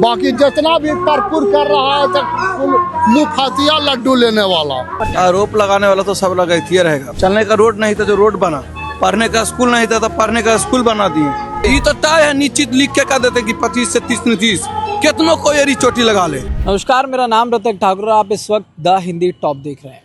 बाकी जितना भी भरपूर कर रहा है तो मुफ्तिया लड्डू लेने वाला। आरोप लगाने वाला तो सब लगाइए रहेगा। चलने का रोड नहीं था जो रोड बना, पढ़ने का स्कूल नहीं था तो पढ़ने का स्कूल बना दिए। ये तो तय है, निश्चित लिख के कह देते कि 25 से 30 कितनों को ये चोटी लगा ले। नमस्कार, मेरा नाम ऋतिक ठाकुर, आप इस वक्त द हिंदी टॉप देख रहे हैं।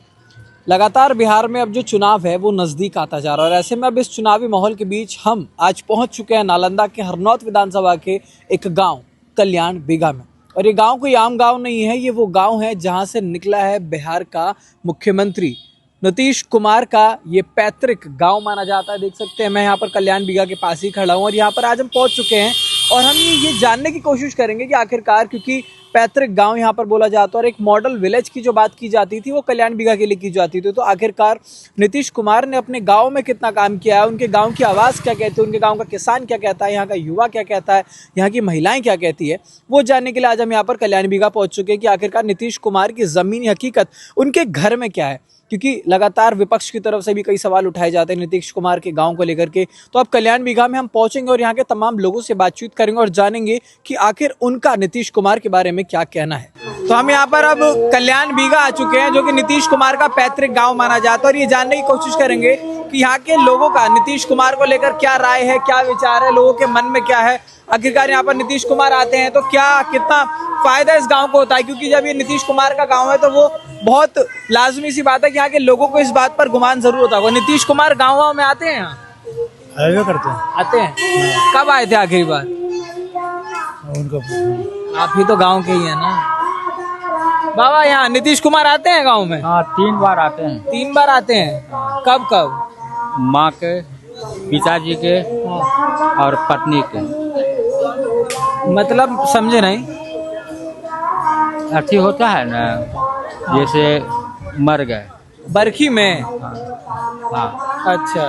लगातार बिहार में अब जो चुनाव है वो नज़दीक आता जा रहा है और ऐसे में अब इस चुनावी माहौल के बीच हम आज पहुंच चुके हैं नालंदा के हरनौत विधानसभा के एक गांव कल्याण बीघा में। और ये गांव कोई आम गांव नहीं है, ये वो गांव है जहां से निकला है बिहार का मुख्यमंत्री नीतीश कुमार का ये पैतृक गांव माना जाता है। देख सकते हैं मैं यहाँ पर कल्याण बीघा के पास ही खड़ा हूँ और यहाँ पर आज हम पहुँच चुके हैं और हम ये जानने की कोशिश करेंगे कि आखिरकार, क्योंकि पैतृक गांव यहाँ पर बोला जाता है और एक मॉडल विलेज की जो बात की जाती थी वो कल्याण बीघा के लिए की जाती थी, तो आखिरकार नीतीश कुमार ने अपने गांव में कितना काम किया है, उनके गांव की आवाज़ क्या कहती है, उनके गांव का किसान क्या कहता है, यहाँ का युवा क्या कहता है, यहाँ की महिलाएं क्या कहती है, वो जानने के लिए आज हम यहाँ पर कल्याण बीघा पहुँच चुके हैं कि आखिरकार नीतीश कुमार की ज़मीनी हकीकत उनके घर में क्या है। क्योंकि लगातार विपक्ष की तरफ से भी कई सवाल उठाए जाते हैं नीतीश कुमार के गांव को लेकर के, तो अब कल्याण बीघा में हम पहुंचेंगे और यहाँ के तमाम लोगों से बातचीत करेंगे और जानेंगे कि आखिर उनका नीतीश कुमार के बारे में क्या कहना है। तो हम यहाँ पर अब कल्याण बीघा आ चुके हैं जो कि नीतीश कुमार का पैतृक गाँव माना जाता है और ये जानने की कोशिश करेंगे कि यहाँ के लोगों का नीतीश कुमार को लेकर क्या राय है, क्या विचार है, लोगों के मन में क्या है। आखिरकार यहाँ पर नीतीश कुमार आते हैं तो क्या कितना फायदा इस गांव को होता है, क्योंकि जब ये नीतीश कुमार का गांव है तो वो बहुत लाजमी सी बात है कि यहाँ के लोगों को इस बात पर गुमान जरूर होता है। नीतीश कुमार गाँव में आते हैं, यहाँ करते हैं, आते हैं। कब आए थे आखिरी बार? उनका आप ही तो गांव के ही है ना बाबा। यहाँ नीतीश कुमार आते हैं गांव में? हाँ, 3 बार आते हैं। 3 बार आते हैं। कब कब? माँ के, पिताजी के और पत्नी के। मतलब समझे नहीं। अथी होता है ना, जैसे मर गए बरखी में। हाँ, अच्छा,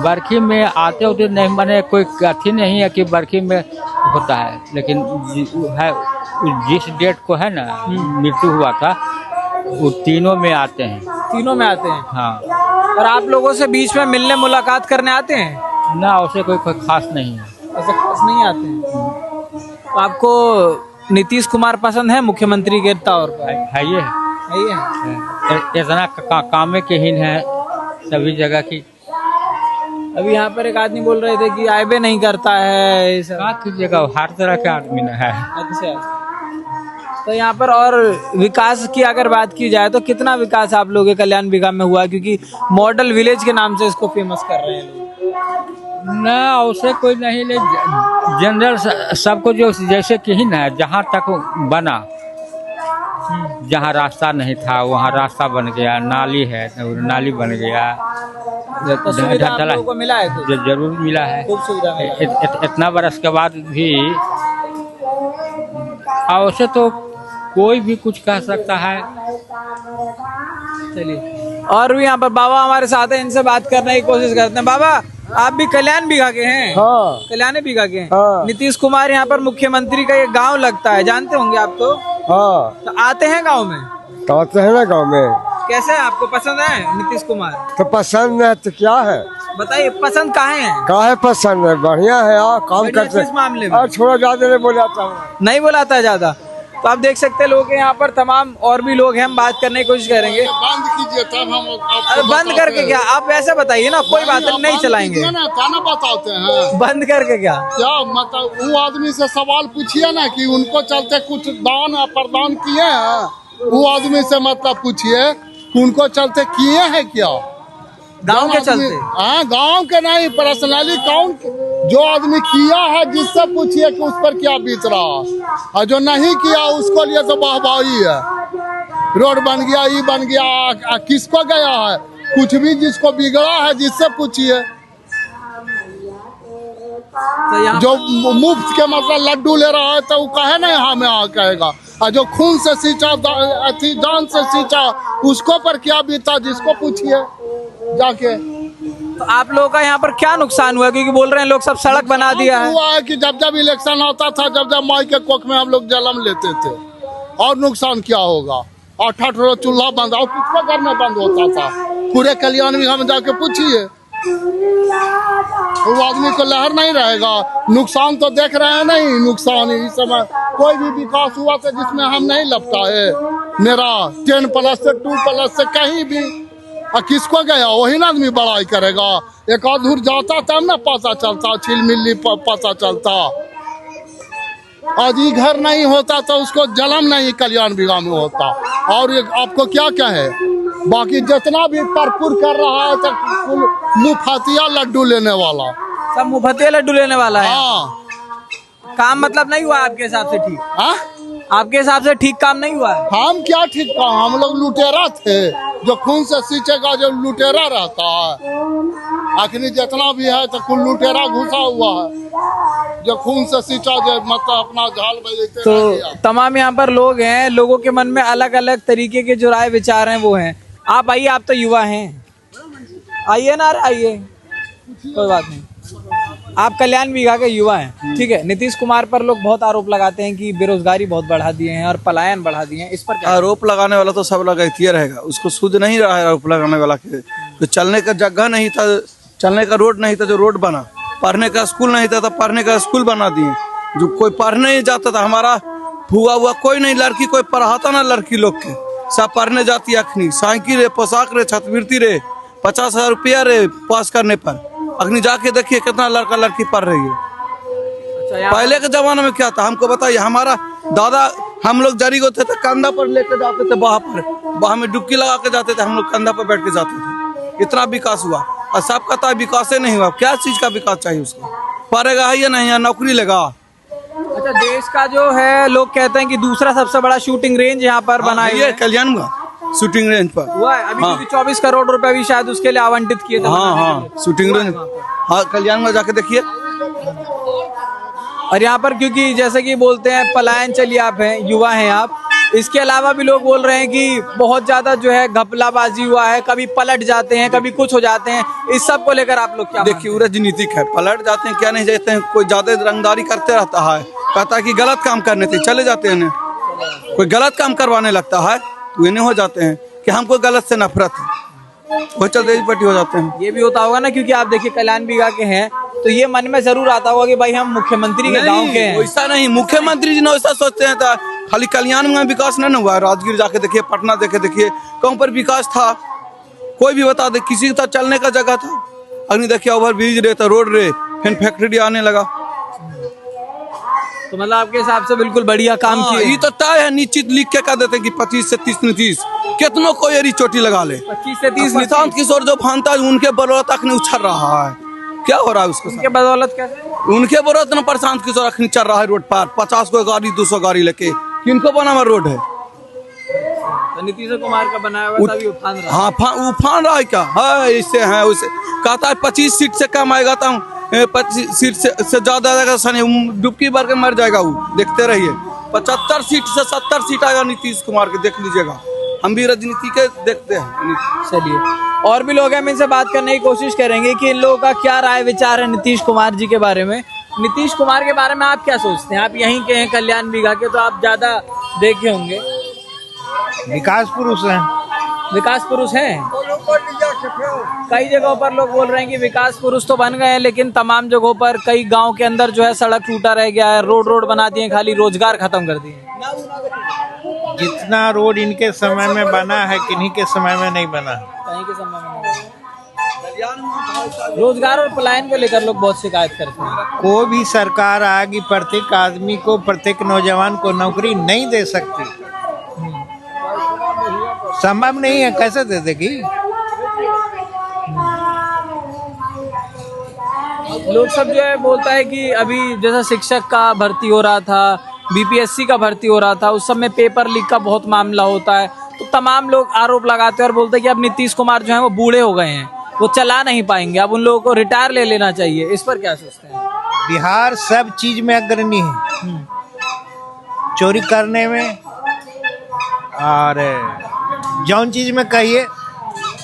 बरखी में आते होते नहीं, माने कोई अथी नहीं है कि बरखी में होता है, लेकिन है जिस डेट को है ना मृत्यु हुआ था वो तीनों में आते हैं। तीनों में आते हैं। हाँ। और आप लोगों से बीच में मिलने मुलाकात करने आते हैं? ना, उसे कोई खास नहीं है। ऐसे खास नहीं आते हैं। तो आपको नीतीश कुमार पसंद है मुख्यमंत्री के तौर पर? है ये इतना कामे के हीन है सभी जगह की। अभी यहाँ पर एक आदमी बोल रहे थे कि आयबे नहीं करता है, जगह हर तरह के आदमी है। अच्छा, तो यहाँ पर और विकास की अगर बात की जाए तो कितना विकास आप लोगों के कल्याण बीघा में हुआ, क्योंकि मॉडल विलेज के नाम से इसको फेमस कर रहे हैं लोग? ना, उसे कोई नहीं ले, जनरल सबको जो जैसे कि ही ना, जहाँ तक बना, जहाँ रास्ता नहीं था वहाँ रास्ता बन गया, नाली है नाली बन गया, तो सुविधा आप लोगों को मिला है कुछ? जरूर मिला है, खूब सुविधा मिला है। इतना बरस के बाद भी। और उसे तो कोई भी कुछ कह सकता है। चलिए, और भी यहाँ पर बाबा हमारे साथ हैं, इनसे बात करने की कोशिश करते हैं। बाबा, आप भी कल्याण बीघा के हैं? हाँ। कल्याण बीघा के हैं। हाँ। नीतीश कुमार यहाँ पर मुख्यमंत्री का ये गांव लगता है, जानते होंगे आप तो? हाँ, तो आते हैं गांव में? तो आते हैं ना गाँव में। कैसे है, आपको पसंद है नीतीश कुमार? तो पसंद है तो क्या है, बताइए पसंद काहे है? काहे पसंद है, बढ़िया है यार, काम बढ़िया करते किस मामले में? और छोड़ा ज्यादा नहीं बोलाता नहीं बुलाता है ज्यादा। तो आप देख सकते हैं लोग यहाँ पर तमाम और भी लोग हैं, हम बात करने की कोशिश करेंगे। बंद कीजिए तब हम अरे बंद करके क्या? आप वैसे बताइए ना, कोई बात नहीं चलाएंगे। खाना बताते हैं बंद करके क्या? क्या मतलब, वो आदमी से सवाल पूछिए ना कि उनको चलते कुछ दान प्रदान किए हैं, वो आदमी से मतलब पूछिए कि उनको चलते किए हैं क्या, गांव के चलते? हाँ, गांव के नहीं, पर्सनली कौन जो आदमी किया है जिससे पूछिए कि उस पर क्या बीत रहा, और जो नहीं किया उसको लिए तो वाहवाही है। रोड बन गया, ये बन गया, किसको गया है कुछ भी, जिसको बिगड़ा है जिससे पूछिए। तो जो मुफ्त के मतलब लड्डू ले रहा है तो वो कहे ना यहाँ में आ कहेगा, और जो खून से सींचा, जान से सींचा, उसको पर क्या बीता, जिसको पूछिए जाके। तो आप लोगों का यहाँ पर क्या नुकसान हुआ, क्योंकि बोल रहे हैं लोग सब सड़क बना दिया है? हुआ है कि जब जब इलेक्शन होता था, जब जब माई के कोख में हम लोग जन्म लेते थे, और नुकसान क्या होगा, 8 रोज चूल्हा बंद, और किसके घर में बंद होता था, पूरे कल्याण बीघा में जाके पूछिए, वो आदमी को लहर नहीं रहेगा। नुकसान तो देख रहे हैं, नहीं नुकसान इस समय कोई भी विकास हुआ तो जिसमें हम नहीं लगता है। मेरा 10+ से 2+ से कहीं भी किसको गया वही ना आदमी बड़ाई करेगा। एक अधूर जाता तब ना पता चलता, छिलमिली पता चलता। आज ये घर नहीं होता तो उसको जन्म नहीं कल्याण विवाह में होता। और ये आपको क्या कहे, बाकी जितना भी परपुर कर रहा है तो मुफ्तिया लड्डू लेने वाला, सब मुफ्तिया लड्डू लेने वाला है। हाँ। काम मतलब नहीं हुआ आपके हिसाब से ठीक? हाँ? आपके हिसाब से ठीक काम नहीं हुआ है? हम क्या ठीक काम, हम लोग लुटेरा थे। जो खून से सींचेगा जो लुटेरा रहता है। आखिर जितना भी है तो कुल लुटेरा घुसा हुआ है। जो खून से सींचा जो मतलब अपना झाल बजाते तो तमाम यहाँ पर लोग हैं, लोगों के मन में अलग अलग तरीके के जो राय विचार हैं वो हैं। आप आइए, आप तो युवा हैं, आइए ना, आइए, कोई बात नहीं। आप कल्याण विभाग के युवा हैं, ठीक है। नीतीश कुमार पर लोग बहुत आरोप लगाते हैं कि बेरोजगारी बहुत बढ़ा दिए हैं और पलायन बढ़ा दिए हैं, इस पर क्या? आरोप लगाने वाला तो सब लगाते रहेगा, उसको सूझ नहीं रहा है आरोप लगाने वाला के। तो चलने का जगह नहीं था, चलने का रोड नहीं था, जो रोड बना। पढ़ने का स्कूल नहीं था तो पढ़ने का स्कूल बना दिए। जो कोई पढ़ने नहीं जाता था, हमारा हुआ कोई नहीं लड़की कोई पढ़ाता ना लड़की लोग के, सब पढ़ने जाती है। अखनी साइकिल रे, पोशाक रे, छात्रवृत्ति रे, 50,000 रुपया रे पास करने पर। अखनी जाके देखिए कितना लड़का लड़की पढ़ रही है। अच्छा, पहले के जमाने में क्या था हमको बताइए। हमारा दादा, हम लोग जरी होते थे, कंधा पर लेके जाते थे, वहाँ में डुबकी लगा के जाते थे, हम लोग कंधा पर बैठ के जाते थे। इतना विकास हुआ और सब कहता है विकास ही नहीं हुआ। क्या चीज का विकास चाहिए उसको? पढ़ेगा है या नहीं, या नौकरी लेगा? अच्छा, देश का जो है लोग कहते हैं कि दूसरा सबसे बड़ा शूटिंग रेंज यहाँ पर बनाया ये कल्याण हुआ शूटिंग रेंज पर हुआ है अभी, क्योंकि 24 करोड़ रुपए भी शायद उसके लिए आवंटित किए थे। हाँ, शूटिंग रेंज, हाँ, कल्याण में जाके देखिए। और यहाँ पर क्योंकि जैसे कि बोलते हैं पलायन, चलिए आप हैं, युवा हैं आप, इसके अलावा भी लोग बोल रहे हैं कि बहुत ज्यादा जो है घपलाबाजी हुआ है, कभी पलट जाते हैं, कभी कुछ हो जाते हैं। इस सब को लेकर आप लोग क्या? देखिए, राजनीतिक है, पलट जाते हैं, क्या नहीं जाते हैं। कोई ज्यादा रंगदारी करते रहता है, कहता है कि गलत काम करने थे, चले जाते हैं। कोई गलत काम करवाने लगता है तो ये नहीं हो जाते हैं कि हमको गलत से नफरत है, वो चलते पट्टी हो जाते हैं। ये भी होता होगा ना, क्योंकि आप देखिए कल्याण विभाग के हैं तो ये मन में जरूर आता होगा कि भाई हम मुख्यमंत्री के गांव के हैं। वैसा नहीं, मुख्यमंत्री जी ने वैसा सोचते हैं तो खाली कल्याण में विकास नहीं हुआ। राजगीर जाके देखिए, पटना देखे देखिए, कहीं पर विकास था? कोई भी बता दे, किसी का चलने का जगह था? अग्नि देखिए, ओवर ब्रिज रहे तो रोड रहे, फिर फैक्ट्री आने लगा। तो मतलब आपके हिसाब से बिल्कुल बढ़िया काम किए। ये तो तय है, निश्चित लिख के कह देते कि 25 से 30 कितनों को एरी चोटी लगा ले। 25 से 30 निशांत किशोर जो भानता है उनके बदौलत तक नहीं उछल रहा है। क्या हो रहा है उसको? उनके बदौलत कैसे? उनके बदौलत न प्रशांत किशोर अखनी चल रहा है रोड पर, 50 को गाड़ी 200 गाड़ी लेके। किनको बना हुआ रोड है? तो नीतीश कुमार का बनाया हुआ तभी उफान रहा। हाँ, उफान रहा है क्या? है इससे है उसे कहता है 25 सीट से कम आएगा तो 25 सीट से ज्यादा आएगा, डुबकी भर के मर जाएगा वो। देखते रहिए, 75 सीट से 70 सीट आएगा नीतीश कुमार के, देख लीजिएगा। हम भी राजनीति के देखते हैं। चलिए, और भी लोग हैं, हम इनसे बात करने की कोशिश करेंगे कि इन लोगों का क्या राय विचार है नीतीश कुमार जी के बारे में। नीतीश कुमार के बारे में आप क्या सोचते हैं? आप यहीं के हैं, कल्याण विभाग के, तो आप ज्यादा देखे होंगे। विकास पुरुष हैं। विकास पुरुष हैं। कई जगहों पर लोग बोल रहे हैं कि विकास पुरुष तो बन गए हैं, लेकिन तमाम जगहों पर कई गांव के अंदर जो है सड़क टूटा रह गया है, रोड बना दिए, खाली रोजगार खत्म कर दिए। जितना रोड इनके समय में बना है, किन्हीं के समय में नहीं बना। कहीं के समय में नहीं। रोजगार और पलायन को लेकर लोग बहुत शिकायत करते हैं। कोई भी सरकार आएगी, प्रत्येक आदमी को, प्रत्येक नौजवान को नौकरी नहीं दे सकती। संभव नहीं है, कैसे दे देगी? लोग सब जो है बोलता है कि अभी जैसा शिक्षक का भर्ती हो रहा था, बीपीएससी का भर्ती हो रहा था, उस सब में पेपर लीक का बहुत मामला होता है। तो तमाम लोग आरोप लगाते हैं और बोलते हैं कि अब नीतीश कुमार जो है वो बूढ़े हो गए हैं, वो चला नहीं पाएंगे, अब उन लोगों को रिटायर ले लेना चाहिए। इस पर क्या सोचते हैं? बिहार सब चीज में अग्रणी है, चोरी करने में और जौन चीज में कहिए,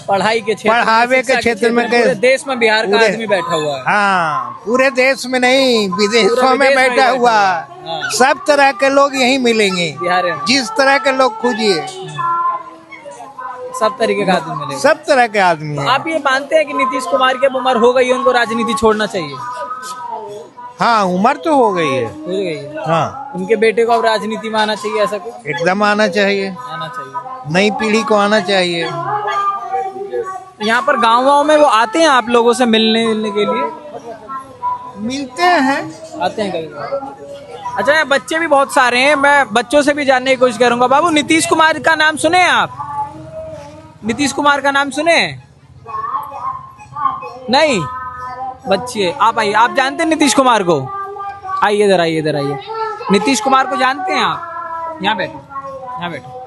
पढ़ाई के क्षेत्र, पढ़ावे के क्षेत्र में, पूरे देश में बिहार का आदमी बैठा हुआ है। हाँ, पूरे देश में नहीं, विदेशों में बैठा हुआ। हाँ। सब तरह के लोग यहीं मिलेंगे, बिहार में जिस तरह के लोग खोजिए। सब तरीके का आदमी मिलेगा। सब तरह के आदमी हैं। आप ये मानते हैं कि नीतीश कुमार की अब उम्र हो गई है, उनको राजनीति छोड़ना चाहिए? हाँ, उम्र तो हो गई है। हो गई है। हाँ, उनके बेटे को अब राजनीति में आना चाहिए, ऐसा कुछ एकदम आना चाहिए। आना चाहिए। नई पीढ़ी को आना चाहिए। यहाँ पर गाँव में वो आते हैं आप लोगों से मिलने के लिए? मिलते हैं। आते हैं कभी? अच्छा, यहाँ बच्चे भी बहुत सारे हैं, मैं बच्चों से भी जानने की कोशिश करूंगा। बाबू, नीतीश कुमार का नाम सुने हैं आप? नीतीश कुमार का नाम सुने हैं? नहीं? बच्चे आप आइए, आप जानते हैं नीतीश कुमार को? आइए इधर, आइए इधर, आइए। नीतीश कुमार को जानते हैं आप? यहाँ बैठो, यहाँ बैठो।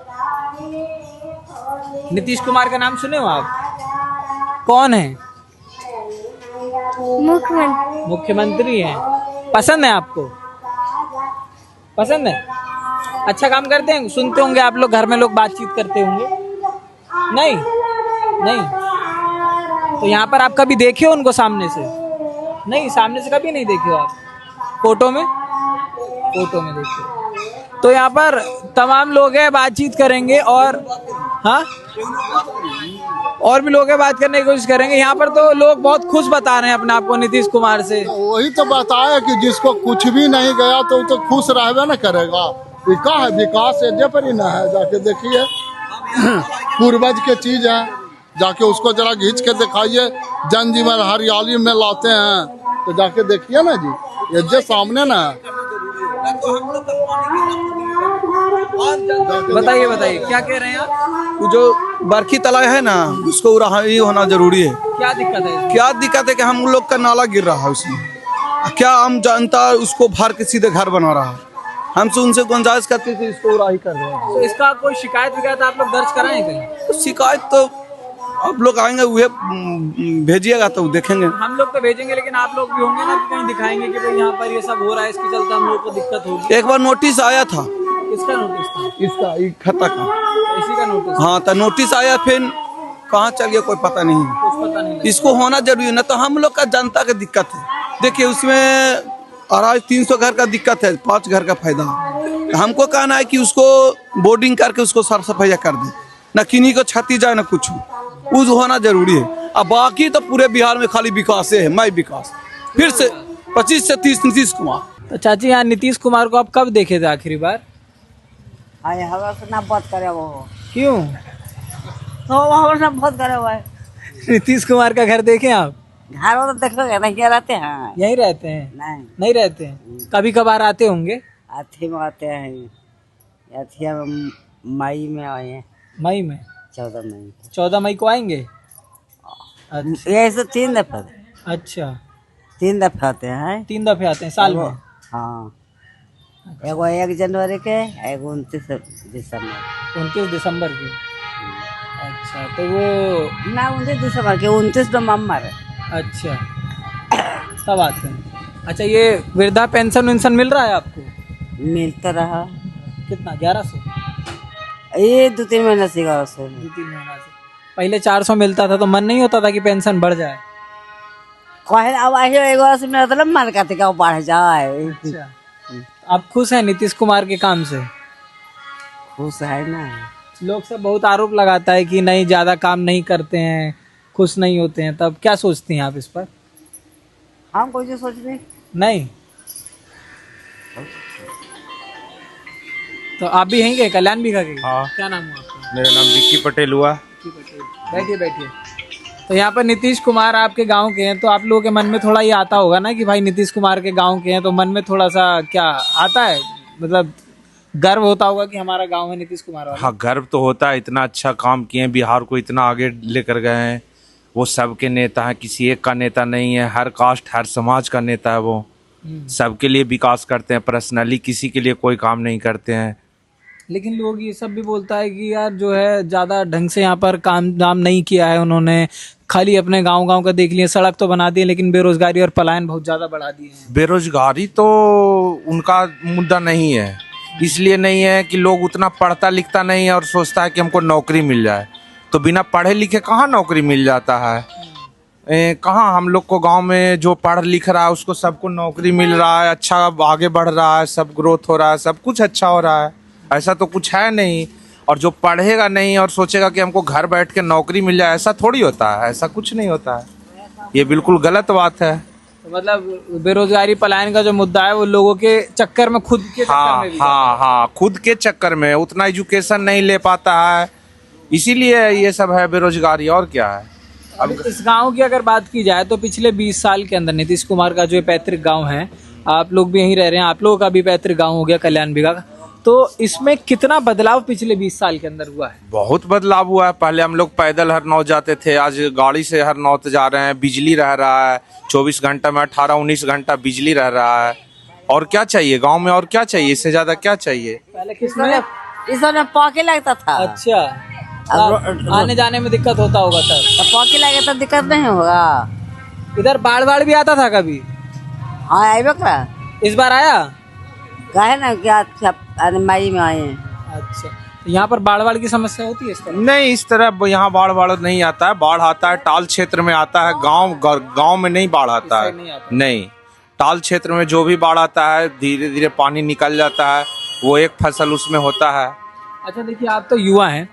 नीतीश कुमार का नाम सुने हो आप? कौन है? मुख्यमंत्री हैं। पसंद है आपको? पसंद है? अच्छा काम करते हैं? सुनते होंगे आप लोग, घर में लोग बातचीत करते होंगे? नहीं? नहीं? तो यहाँ पर आप कभी देखे हो उनको सामने से? नहीं, सामने से कभी नहीं देखे हो आप? फोटो में? फोटो में देखे हो। तो यहाँ पर तमाम लोग हैं, बातचीत करेंगे और हाँ और भी लोग हैं, बात करने की कोशिश करेंगे। यहाँ पर तो लोग बहुत खुश बता रहे हैं अपने आप को नीतीश कुमार से। वही तो बताया कि जिसको कुछ भी नहीं गया तो वो तो खुश रहबे न करेगा। विकास है, विकास एजे पर ही ना है। जाके देखिए, पूर्वज के चीज है, जाके उसको जरा घींच के दिखाइए। जन जीवन हरियाली में लाते हैं तो जाके देखिए ना जी, एजे सामने ना है। बताइए बताइए, क्या कह रहे हैं आप? वो जो बरखी तालाब है ना, उसको उड़ाही होना जरूरी है। क्या दिक्कत है? क्या दिक्कत है कि हम लोग का नाला गिर रहा है उसमें, क्या हम जनता उसको भर के सीधे घर बना रहा है। हमसे उनसे गुंजाइश करते थे, इसको उड़ाही कर रहे हैं। तो इसका कोई शिकायत विकायत आप लोग दर्ज कराएं कहीं? तो शिकायत तो आप लोग आएंगे, वह भेजिएगा तो देखेंगे। हम लोग तो भेजेंगे, लेकिन आप लोग भी होंगे ना कि कहीं दिखाएंगे कि भाई यहाँ पर ये सब हो रहा है, इसके चलते हम लोग को दिक्कत होगी। एक बार नोटिस आया था, किसका नोटिस था? इसका खाता का। इसी का नोटिस? हाँ, तो नोटिस आया, फिर कहाँ चल गया कोई पता नहीं। कुछ पता नहीं लगा। इसको होना जरूरी है ना, तो हम लोग का जनता का दिक्कत है। देखिए उसमें 250-300 घर का दिक्कत है, 5 घर का फायदा है। तो हमको कहना है कि उसको बोर्डिंग करके उसको साफ सफाई कर दे, ना किन्हीं को छाती जाए ना कुछ, उस होना जरूरी है। अब बाकी तो पूरे बिहार में खाली विकास है, मैं विकास। फिर से 25 से 30 नीतीश कुमार। तो चाची, यहाँ नीतीश कुमार को आप कब देखे थे आखिरी बार? हाय हवा से ना बात करे वो। क्यों? तो हवा से बात करे वो। नीतीश कुमार का घर देखे आप? घर वो तो देखोगे नहीं, क्या रहते हैं? यहीं रहते हैं? नहीं, नहीं रहते हैं, कभी कभार आते होंगे। अथी में आते हैं, अथी में मई में आए हैं। मई में? 14 मई। 14 मई को आएंगे? अच्छा। ये ऐसे 3 दफे। अच्छा, 3 दफे आते हैं। 3 दफे आते हैं साल में? हाँ, एगो 1 जनवरी के, एगो 29 दिसंबर। 29 दिसंबर की? अच्छा, तो वो ना 29 दिसंबर के, 29 नवम्बर। अच्छा, तब आते हैं। अच्छा, ये वृद्धा पेंशन वेंशन मिल रहा है आपको? मिलता रहा। कितना? 1100? ये 2-3 महीना से 1100। 2-3 महीना से। पहले 400 मिलता था तो मन नहीं होता था कि पेंशन बढ़ जाए? कहे अब ऐसे 1100 से मेरा मतलब मन करते क्या बढ़ जाए। अच्छा, आप खुश हैं नीतीश कुमार के काम से? खुश है ना। लोग सब बहुत आरोप लगाता है कि नहीं, ज्यादा काम नहीं करते हैं, खुश नहीं होते हैं, तब क्या सोचती हैं आप इस पर? हम कोई जो सोच रहे नहीं? तो आप भी यहीं के कल्याण बीघा के? हाँ। क्या नाम हुआ आपका? मेरा नाम विक्की पटेल हुआ। बैठिए बैठिए। तो यहाँ पर नीतीश कुमार आपके गांव के हैं, तो आप लोगों के मन में थोड़ा ये आता होगा ना कि भाई नीतीश कुमार के गांव के हैं, तो मन में थोड़ा सा क्या आता है, मतलब गर्व होता होगा कि हमारा गांव है नीतीश कुमार वाला? हाँ, गर्व तो होता है, इतना अच्छा काम किए हैं, बिहार को इतना आगे लेकर गए हैं। वो सबके नेता हैं, किसी एक का नेता नहीं है, हर कास्ट हर समाज का नेता है। वो सबके लिए विकास करते हैं, पर्सनली किसी के लिए कोई काम नहीं करते हैं। लेकिन लोग ये सब भी बोलता है कि यार जो है ज़्यादा ढंग से यहाँ पर काम दाम नहीं किया है उन्होंने, खाली अपने गांव का देख लिए, सड़क तो बना दिए लेकिन बेरोजगारी और पलायन बहुत ज़्यादा बढ़ा दिए हैं। बेरोजगारी तो उनका मुद्दा नहीं है, इसलिए नहीं है कि लोग उतना पढ़ता लिखता नहीं है और सोचता है कि हमको नौकरी मिल जाए। तो बिना पढ़े लिखे कहाँ नौकरी मिल जाता है? कहाँ हम लोग को गांव में जो पढ़ लिख रहा है उसको सबको नौकरी मिल रहा है, अच्छा आगे बढ़ रहा है, सब ग्रोथ हो रहा है, सब कुछ अच्छा हो रहा है। ऐसा तो कुछ है नहीं। और जो पढ़ेगा नहीं और सोचेगा कि हमको घर बैठ के नौकरी मिल जाए, ऐसा थोड़ी होता है, ऐसा कुछ नहीं होता है। ये बिल्कुल गलत बात है। तो मतलब बेरोजगारी पलायन का जो मुद्दा है वो लोगों के चक्कर में, खुद के चक्कर हाँ में भी हाँ हाँ, खुद के चक्कर में उतना एजुकेशन नहीं ले पाता है, इसीलिए ये सब है बेरोजगारी, और क्या है। अब इस गांव की अगर बात की जाए तो पिछले 20 साल के अंदर नीतीश कुमार का जो पैतृक गांव है, आप लोग भी यहीं रह रहे हैं, आप लोगों का भी पैतृक गांव हो गया कल्याण बिघा, तो इसमें कितना बदलाव पिछले 20 साल के अंदर हुआ है? बहुत बदलाव हुआ है। पहले हम लोग पैदल हरनौत जाते थे, आज गाड़ी से हरनौत जा रहे हैं, बिजली रह रहा है, 24 घंटा में 18-19 घंटा बिजली रह रहा है। और क्या चाहिए गांव में, और क्या चाहिए, इससे ज्यादा क्या चाहिए। पहले किसमें? इस समय पौके लगता था। अच्छा, आने जाने में दिक्कत होता होगा तब। तो पौके लगे तो दिक्कत नहीं होगा। इधर बाढ़ भी आता था कभी? हाँ आए बकरा इस बार आया? कहे ना क्या मई में आए हैं। अच्छा, यहाँ पर बाढ़ की समस्या होती है इस तरह? नहीं, इस तरह यहाँ बाढ़ नहीं आता है। बाढ़ आता है टाल क्षेत्र में आता है, गांव में नहीं बाढ़ आता है। नहीं, टाल क्षेत्र में जो भी बाढ़ आता है धीरे धीरे पानी निकल जाता है, वो एक फसल उसमें होता है। अच्छा देखिए, आप तो युवा हैं,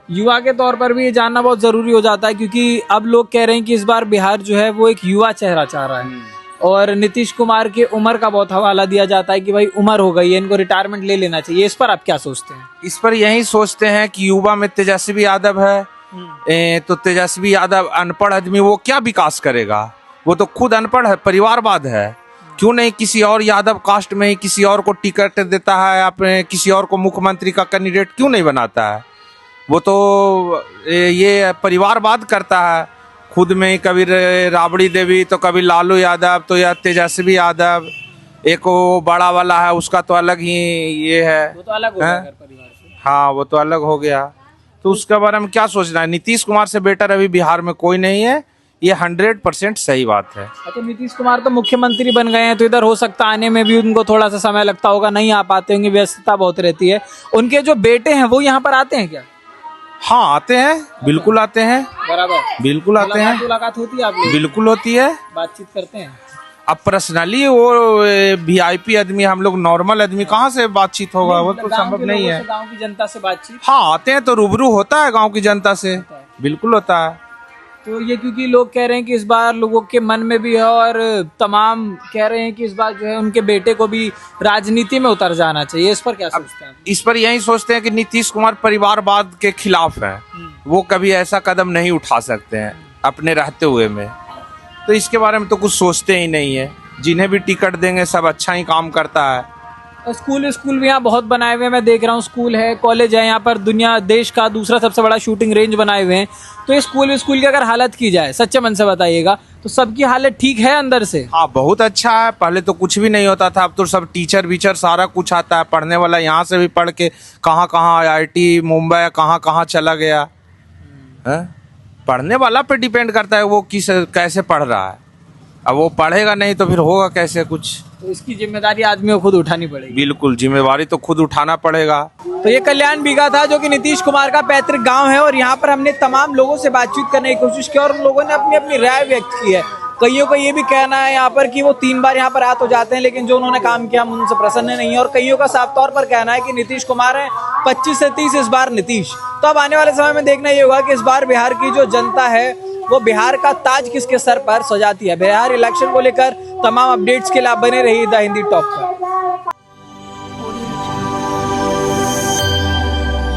युवा के तौर पर भी ये जानना बहुत जरूरी हो जाता है, क्योंकि अब लोग कह रहे हैं कि इस बार बिहार जो है वो एक युवा चेहरा चाह रहा है, और नीतीश कुमार के उम्र का बहुत हवाला दिया जाता है कि भाई उम्र हो गई है, इनको रिटायरमेंट ले लेना चाहिए। इस पर आप क्या सोचते हैं? इस पर यही सोचते हैं कि युवा में तेजस्वी यादव है, तो तेजस्वी यादव अनपढ़ आदमी, वो क्या विकास करेगा? वो तो खुद अनपढ़ है, परिवारवाद है। क्यों नहीं किसी और यादव कास्ट में ही किसी और को टिकट देता है, अपने किसी और को मुख्यमंत्री का कैंडिडेट क्यों नहीं बनाता है? वो तो ये परिवारवाद करता है खुद में ही, कभी राबड़ी देवी तो कभी लालू यादव तो या तेजस्वी यादव, एक वो बड़ा वाला है उसका तो अलग ही ये है, वो तो अलग हो गया परिवार से। हाँ वो तो अलग हो गया। तो उसके बारे में क्या सोचना है? नीतीश कुमार से बेटर अभी बिहार में कोई नहीं है, ये 100% सही बात है। अच्छा, नीतीश कुमार तो मुख्यमंत्री बन गए हैं, तो इधर हो सकता आने में भी उनको थोड़ा सा समय लगता होगा, नहीं आ पाते होंगे, व्यस्तता बहुत रहती है। उनके जो बेटे हैं वो यहाँ पर आते हैं क्या? हाँ आते हैं, बिल्कुल आते हैं, बराबर, बिल्कुल आते हैं, मुलाकात होती है आप लोग? बिल्कुल होती है, बातचीत करते हैं। अब पर्सनली वो VIP आदमी, हम लोग नॉर्मल आदमी कहाँ से बातचीत होगा, वो तो संभव नहीं है। गांव की जनता से बातचीत? हाँ आते हैं तो रूबरू होता है गांव की जनता से, बिल्कुल होता है। तो ये क्योंकि लोग कह रहे हैं कि इस बार लोगों के मन में भी है, और तमाम कह रहे हैं कि इस बार जो है उनके बेटे को भी राजनीति में उतर जाना चाहिए। इस पर क्या सोचते हैं? इस पर यही सोचते हैं कि नीतीश कुमार परिवारवाद के खिलाफ हैं, वो कभी ऐसा कदम नहीं उठा सकते हैं अपने रहते हुए में, तो इसके बारे में तो कुछ सोचते ही नहीं है। जिन्हें भी टिकट देंगे सब अच्छा ही काम करता है। स्कूल भी यहाँ बहुत बनाए हुए हैं, मैं देख रहा हूँ, स्कूल है, कॉलेज है, यहाँ पर दुनिया देश का दूसरा सबसे बड़ा शूटिंग रेंज बनाए हुए हैं। तो ये स्कूल की अगर हालत की जाए, सच्चे मन से बताइएगा, तो सबकी हालत ठीक है अंदर से? हाँ बहुत अच्छा है, पहले तो कुछ भी नहीं होता था, अब तो सब टीचर वीचर सारा कुछ आता है। पढ़ने वाला यहाँ से भी पढ़ के कहाँ IIT मुंबई कहाँ चला गया है? पढ़ने वाला पे डिपेंड करता है वो कैसे पढ़ रहा है। अब वो पढ़ेगा नहीं तो फिर होगा कैसे कुछ? तो इसकी जिम्मेदारी आदमी को खुद उठानी पड़ेगी। बिल्कुल, जिम्मेवारी तो खुद उठाना पड़ेगा। तो ये कल्याण बिघा था, जो कि नीतीश कुमार का पैतृक गांव है, और यहाँ पर हमने तमाम लोगों से बातचीत करने की कोशिश की, और उन लोगों ने अपनी अपनी राय व्यक्त की है। कईयों का ये भी कहना है यहाँ पर कि वो 3 बार यहाँ पर आ तो जाते हैं, लेकिन जो उन्होंने काम किया हम उनसे प्रसन्न नहीं है, और कईयों का साफ तौर पर कहना है कि नीतीश कुमार है 25 से 30 इस बार नीतीश। तो अब आने वाले समय में देखना ये होगा कि इस बार बिहार की जो जनता है वो बिहार का ताज किसके सर पर सजाती है। बिहार इलेक्शन को लेकर तमाम अपडेट्स के लिए आप बने रहिए द हिंदी टॉप पर।